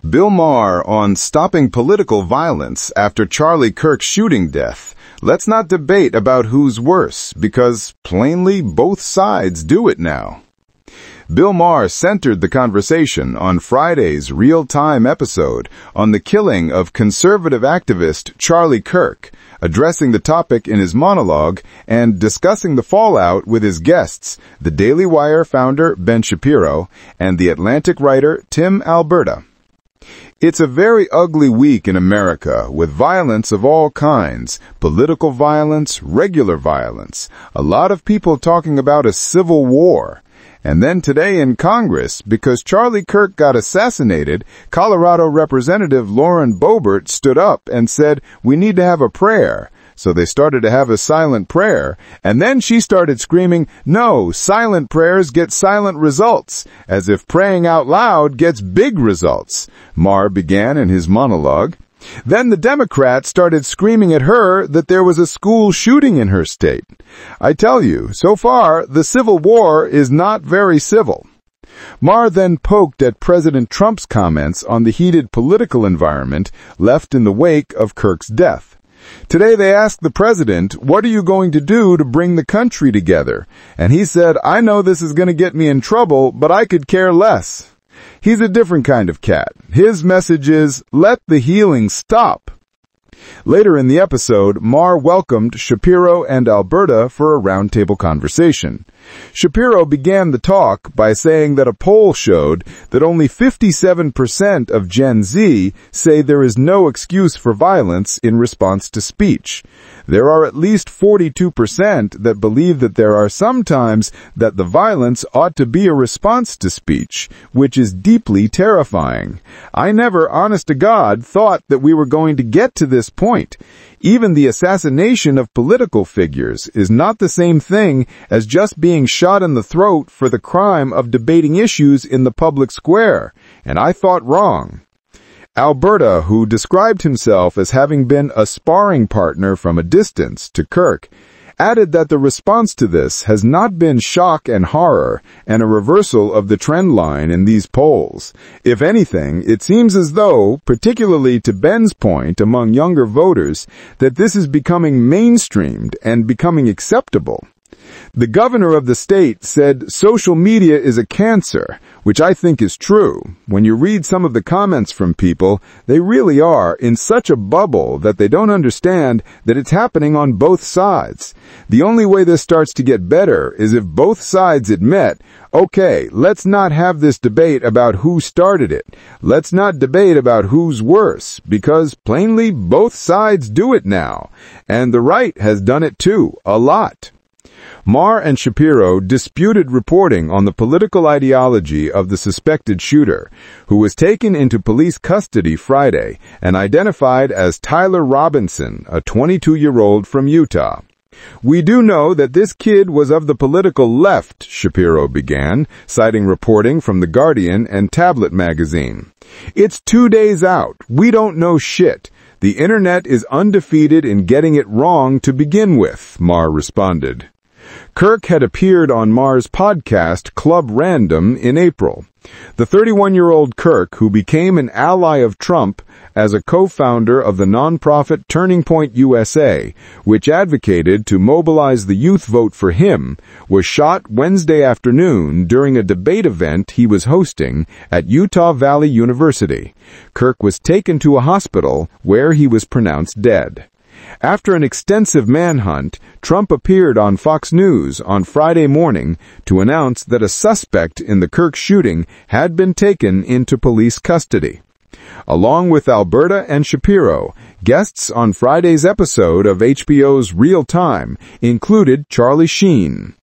Bill Maher on stopping political violence after Charlie Kirk's shooting death. Let's not debate about who's worse, because plainly both sides do it now. Bill Maher centered the conversation on Friday's real-time episode on the killing of conservative activist Charlie Kirk, addressing the topic in his monologue and discussing the fallout with his guests, the Daily Wire founder Ben Shapiro and the Atlantic writer Tim Alberta. It's a very ugly week in America, with violence of all kinds, political violence, regular violence, a lot of people talking about a civil war. And then today in Congress, because Charlie Kirk got assassinated, Colorado Representative Lauren Boebert stood up and said, "We need to have a prayer." So they started to have a silent prayer, and then she started screaming, "No, silent prayers get silent results," as if praying out loud gets big results, Maher began in his monologue. Then the Democrats started screaming at her that there was a school shooting in her state. I tell you, so far, the Civil War is not very civil. Maher then poked at President Trump's comments on the heated political environment left in the wake of Kirk's death. Today they asked the president, "What are you going to do to bring the country together?" And he said, "I know this is going to get me in trouble, but I could care less." He's a different kind of cat. His message is, let the healing stop. Later in the episode, Maher welcomed Shapiro and Alberta for a roundtable conversation. Shapiro began the talk by saying that a poll showed that only 57% of Gen Z say there is no excuse for violence in response to speech. There are at least 42% that believe that there are some times that the violence ought to be a response to speech, which is deeply terrifying. I never, honest to God, thought that we were going to get to this point. Even the assassination of political figures is not the same thing as just being shot in the throat for the crime of debating issues in the public square, and I thought wrong. Alberta, who described himself as having been a sparring partner from a distance to Kirk, added that the response to this has not been shock and horror and a reversal of the trend line in these polls. If anything, it seems as though, particularly to Ben's point among younger voters, that this is becoming mainstreamed and becoming acceptable. The governor of the state said social media is a cancer, which I think is true. When you read some of the comments from people, they really are in such a bubble that they don't understand that it's happening on both sides. The only way this starts to get better is if both sides admit, okay, let's not have this debate about who started it. Let's not debate about who's worse, because plainly both sides do it now. And the right has done it too, a lot. Maher and Shapiro disputed reporting on the political ideology of the suspected shooter, who was taken into police custody Friday and identified as Tyler Robinson, a 22-year-old from Utah. "We do know that this kid was of the political left," Shapiro began, citing reporting from The Guardian and Tablet magazine. "It's 2 days out. We don't know shit. The internet is undefeated in getting it wrong to begin with," Maher responded. Kirk had appeared on Maher's podcast Club Random in April. The 31-year-old Kirk, who became an ally of Trump as a co-founder of the nonprofit Turning Point USA, which advocated to mobilize the youth vote for him, was shot Wednesday afternoon during a debate event he was hosting at Utah Valley University. Kirk was taken to a hospital where he was pronounced dead. After an extensive manhunt, Trump appeared on Fox News on Friday morning to announce that a suspect in the Kirk shooting had been taken into police custody. Along with Alberta and Shapiro, guests on Friday's episode of HBO's Real Time included Charlie Sheen.